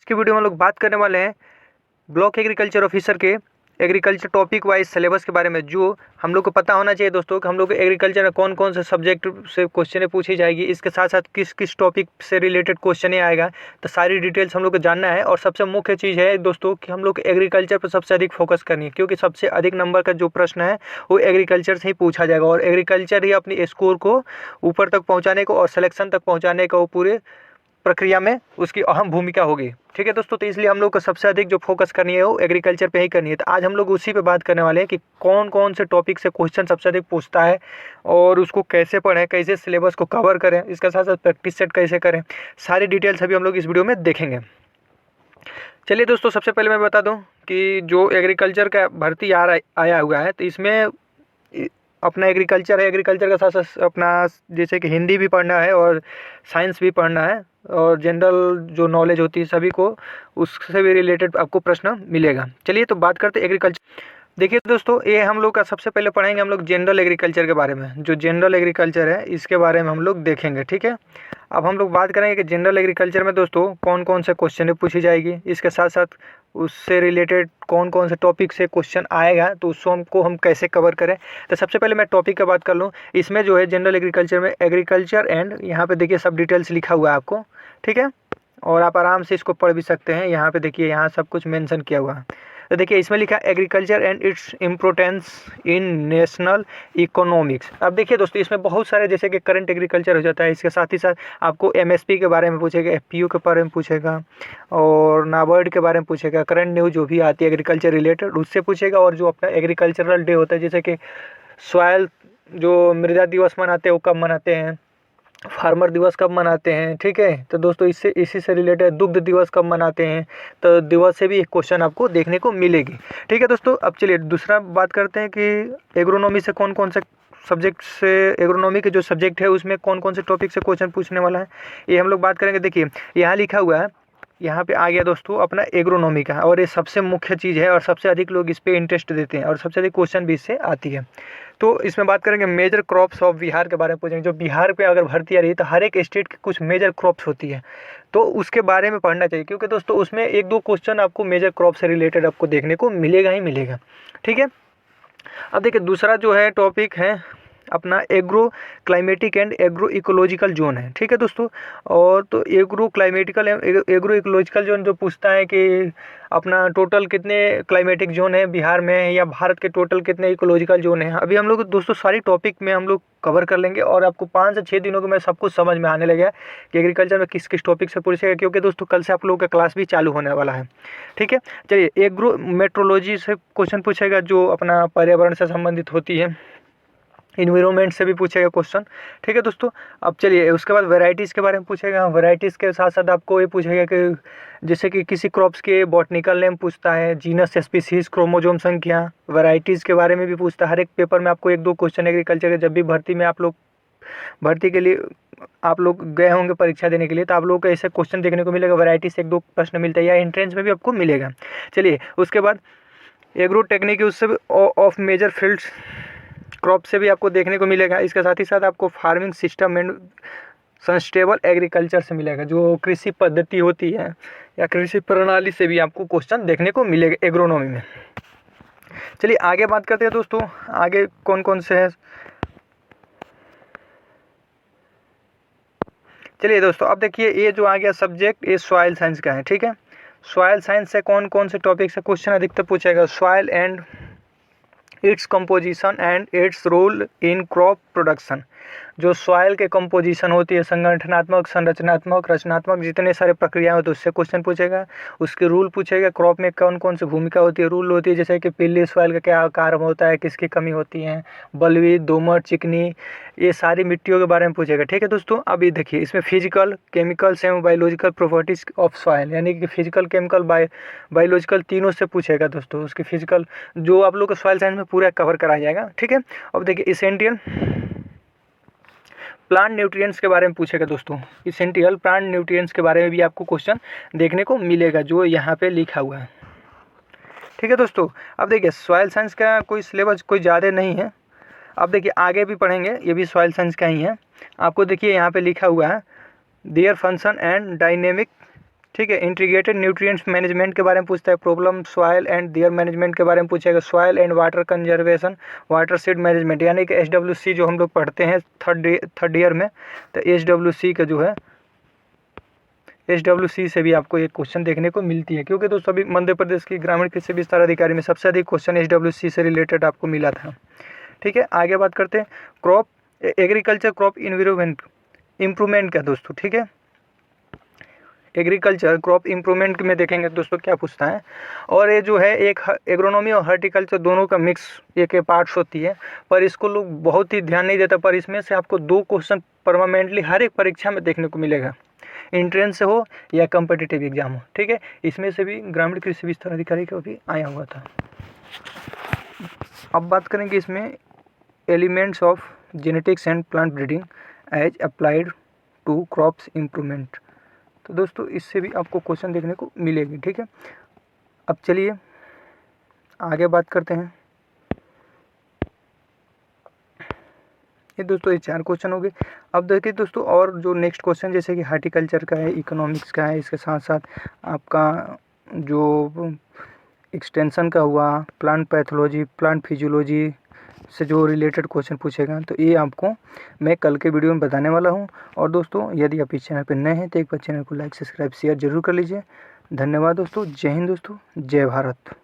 की वीडियो में हम लोग बात करने वाले हैं ब्लॉक एग्रीकल्चर ऑफिसर के एग्रीकल्चर टॉपिक वाइज सिलेबस के बारे में, जो हम लोग को पता होना चाहिए दोस्तों कि हम लोग एग्रीकल्चर में कौन कौन से सब्जेक्ट से क्वेश्चन पूछी जाएगी, इसके साथ साथ किस किस टॉपिक से रिलेटेड क्वेश्चन आएगा। तो सारी डिटेल्स हम लोग को जानना है। और सबसे मुख्य चीज़ है दोस्तों कि हम लोग एग्रीकल्चर पर सबसे अधिक फोकस करनी है, क्योंकि सबसे अधिक नंबर का जो प्रश्न है वो एग्रीकल्चर से ही पूछा जाएगा और एग्रीकल्चर ही अपनी स्कोर को ऊपर तक पहुँचाने को और सिलेक्शन तक पहुँचाने का वो पूरे प्रक्रिया में उसकी अहम भूमिका होगी। ठीक है दोस्तों, तो इसलिए हम लोग को सबसे अधिक जो फोकस करनी है वो एग्रीकल्चर पे ही करनी है। तो आज हम लोग उसी पे बात करने वाले हैं कि कौन कौन से टॉपिक से क्वेश्चन सबसे अधिक पूछता है और उसको कैसे पढ़ें, कैसे सिलेबस को कवर करें, इसके साथ साथ प्रैक्टिस सेट कैसे करें। सारी डिटेल्स अभी हम लोग इस वीडियो में देखेंगे। चलिए दोस्तों, सबसे पहले मैं बता दूँ कि जो एग्रीकल्चर का भर्ती आया हुआ है, तो इसमें अपना एग्रीकल्चर है, एग्रीकल्चर का साथ साथ अपना जैसे कि हिंदी भी पढ़ना है और साइंस भी पढ़ना है और जनरल जो नॉलेज होती है सभी को उससे भी रिलेटेड आपको प्रश्न मिलेगा। चलिए तो बात करते हैं एग्रीकल्चर। देखिए दोस्तों, ये हम लोग का सबसे पहले पढ़ेंगे हम लोग जनरल एग्रीकल्चर के बारे में। जो जनरल एग्रीकल्चर है इसके बारे में हम लोग देखेंगे। ठीक है, अब हम लोग बात करेंगे कि जनरल एग्रीकल्चर में दोस्तों कौन कौन से क्वेश्चन पूछी जाएगी, इसके साथ साथ उससे रिलेटेड कौन कौन से टॉपिक से क्वेश्चन आएगा, तो उसको हम कैसे कवर करें। तो सबसे पहले मैं टॉपिक की बात कर लूँ। इसमें जो है जनरल एग्रीकल्चर में एग्रीकल्चर एंड, यहाँ पे देखिए सब डिटेल्स लिखा हुआ है आपको। ठीक है, और आप आराम से इसको पढ़ भी सकते हैं। यहाँ पे देखिए, यहाँ सब कुछ मेंशन किया हुआ है। तो देखिए इसमें लिखा है agriculture and its importance in national economics. अब देखिए दोस्तों, इसमें बहुत सारे जैसे कि करंट एग्रीकल्चर हो जाता है, इसके साथ ही साथ आपको एमएसपी के बारे में पूछेगा, एफपीओ के बारे में पूछेगा और नाबार्ड के बारे में पूछेगा। करंट न्यूज़ जो भी आती है एग्रीकल्चर रिलेटेड उससे पूछेगा। और जो अपना एग्रीकल्चरल डे होता है, जैसे कि सॉयल जो मृदा दिवस मनाते हैं वो कब मनाते हैं, फार्मर दिवस कब मनाते हैं। ठीक है, तो दोस्तों इसी से रिलेटेड दुग्ध दिवस कब मनाते हैं, तो दिवस से भी एक क्वेश्चन आपको देखने को मिलेगी। ठीक है दोस्तों, अब चलिए दूसरा बात करते हैं कि एग्रोनॉमी से कौन कौन से सब्जेक्ट से, एग्रोनॉमी के जो सब्जेक्ट है उसमें कौन कौन से टॉपिक से क्वेश्चन पूछने वाला है, ये हम लोग बात करेंगे। देखिए यहाँ लिखा हुआ है, यहाँ पे आ गया दोस्तों अपना एग्रोनॉमी का, और ये सबसे मुख्य चीज़ है और सबसे अधिक लोग इस पे इंटरेस्ट देते हैं और सबसे अधिक क्वेश्चन भी इससे आती है। तो इसमें बात करेंगे मेजर क्रॉप्स ऑफ बिहार के बारे में पूछेंगे। जो बिहार पे अगर भर्ती आ रही है तो हर एक स्टेट की कुछ मेजर क्रॉप्स होती है, तो उसके बारे में पढ़ना चाहिए, क्योंकि दोस्तों उसमें एक दो क्वेश्चन आपको मेजर क्रॉप से रिलेटेड आपको देखने को मिलेगा ही मिलेगा। ठीक है, अब देखिए दूसरा जो है टॉपिक है अपना agro climatic and agro ecological zone है। ठीक है दोस्तों, और तो agro climatical agro ecological zone जो पूछता है कि अपना टोटल कितने क्लाइमेटिक जोन है बिहार में, या भारत के टोटल कितने इकोलॉजिकल जोन है। अभी हम लोग दोस्तों सारी टॉपिक में हम लोग कवर कर लेंगे और आपको 5 से 6 दिनों में सब कुछ समझ में आने लगेगा कि एग्रीकल्चर में किस किस टॉपिक से पूछेगा, क्योंकि दोस्तों कल से आप लोगों का क्लास भी चालू होने वाला है। ठीक है, चलिए एग्रो मेट्रोलॉजी से क्वेश्चन पूछेगा जो अपना पर्यावरण से संबंधित होती है, इन्वायरमेंट से भी पूछेगा क्वेश्चन। ठीक है दोस्तों, अब चलिए उसके बाद वैरायटीज़ के बारे में पूछेगा। वैरायटीज़ के साथ साथ आपको ये पूछेगा कि जैसे कि किसी क्रॉप्स के बॉटनिकल नेम पूछता है, जीनस, स्पीसीज, क्रोमोजोम संख्या, वैरायटीज़ के बारे में भी पूछता है। हर एक पेपर में आपको एक दो क्वेश्चन एग्रीकल्चर के, जब भी भर्ती में आप लोग भर्ती के लिए आप लोग गए होंगे परीक्षा देने के लिए, तो आप लोगों को ऐसे क्वेश्चन देखने को मिलेगा। वैरायटी से एक दो प्रश्न मिलता है या एंट्रेंस में भी आपको मिलेगा। चलिए उसके बाद एग्रो टेक्निक उससे ऑफ मेजर फील्ड्स क्रॉप से भी आपको देखने को मिलेगा। इसके साथ ही साथ आपको farming system and sustainable agriculture से मिलेगा, जो कृषि पद्धति होती है या कृषि प्रणाली से भी आपको क्वेश्चन देखने को मिलेगा एग्रोनॉमी में। चलिए आगे बात करते हैं दोस्तों, आगे कौन कौन से हैं। चलिए दोस्तों, अब देखिए ये जो आ गया सब्जेक्ट, ये सॉइल साइंस का है। ठीक है, सॉइल साइंस से कौन कौन से टॉपिक से क्वेश्चन अधिकतर पूछेगा। Soil and its composition and its role in crop production. जो सॉइल के कंपोजिशन होती है, संगठनात्मक, संरचनात्मक, रचनात्मक, जितने सारे प्रक्रियाएं होती है उससे क्वेश्चन पूछेगा। उसके रूल पूछेगा, क्रॉप में कौन कौन सी भूमिका होती है, रूल होती है, जैसे कि पीली सॉइल का क्या कार्य होता है, किसकी कमी होती है, बलुई, दोमट, चिकनी, ये सारी मिट्टियों के बारे में पूछेगा। ठीक है दोस्तों, अभी देखिए इसमें फिजिकल, केमिकल्स एवं बायोलॉजिकल प्रॉपर्टीज ऑफ सॉइल, यानी कि फिजिकल, केमिकल, बायोलॉजिकल तीनों से पूछेगा दोस्तों। उसकी फिजिकल जो आप लोग को सॉइल साइंस में पूरा कवर कराया जाएगा। ठीक है, अब देखिए इसेंशियल प्लांट न्यूट्रिएंट्स के बारे में पूछेगा दोस्तों। इसेंशियल प्लांट न्यूट्रिएंट्स के बारे में भी आपको क्वेश्चन देखने को मिलेगा, जो यहाँ पे लिखा हुआ है। ठीक है दोस्तों, अब देखिए सॉइल साइंस का कोई सिलेबस कोई ज़्यादा नहीं है। अब देखिए आगे भी पढ़ेंगे, ये भी सॉइल साइंस का ही है। आपको देखिए यहाँ पे लिखा हुआ है देयर फंक्शन एंड डायनेमिक ठीक है। इंटीग्रेटेड न्यूट्रिएंट्स मैनेजमेंट के बारे में पूछता है। Problem soil and there management के बारे में पूछेगा। Soil and water conservation, water seed management, यानी कि SWC जो हम लोग पढ़ते हैं थर्ड ईयर में, तो SWC का जो है SWC से भी आपको एक क्वेश्चन देखने को मिलती है, क्योंकि दोस्तों अभी मध्य प्रदेश की ग्रामीण कृषि विस्तार अधिकारी में सबसे अधिक क्वेश्चन SWC से रिलेटेड आपको मिला था। ठीक है, आगे बात करते हैं crop agriculture crop environment improvement का दोस्तों। ठीक है, एग्रीकल्चर क्रॉप इम्प्रूवमेंट में देखेंगे दोस्तों क्या पूछता है। और ये जो है एक एग्रोनॉमी और हॉर्टिकल्चर दोनों का मिक्स एक पार्ट्स होती है, पर इसको लोग बहुत ही ध्यान नहीं देता। पर इसमें से आपको 2 क्वेश्चन परमानेंटली हर एक परीक्षा में देखने को मिलेगा, एंट्रेंस से हो या कम्पिटिटिव एग्जाम हो। ठीक है, इसमें से भी ग्रामीण कृषि विस्तार अधिकारी का भी आया हुआ था। अब बात करेंगे इसमें elements of genetics and plant breeding as applied to crops improvement. तो दोस्तों इससे भी आपको क्वेश्चन देखने को मिलेगी। ठीक है, अब चलिए आगे बात करते हैं। ये दोस्तों ये 4 क्वेश्चन हो गए। अब देखिए दोस्तों और जो नेक्स्ट क्वेश्चन जैसे कि हार्टिकल्चर का है, इकोनॉमिक्स का है, इसके साथ साथ आपका जो एक्सटेंशन का हुआ, प्लांट पैथोलॉजी, प्लांट फिजियोलॉजी से जो रिलेटेड क्वेश्चन पूछेगा, तो ये आपको मैं कल के वीडियो में बताने वाला हूँ। और दोस्तों यदि आप इस चैनल पर नए हैं तो एक बार चैनल को लाइक सब्सक्राइब शेयर जरूर कर लीजिए। धन्यवाद दोस्तों। जय हिंद दोस्तों, जय भारत।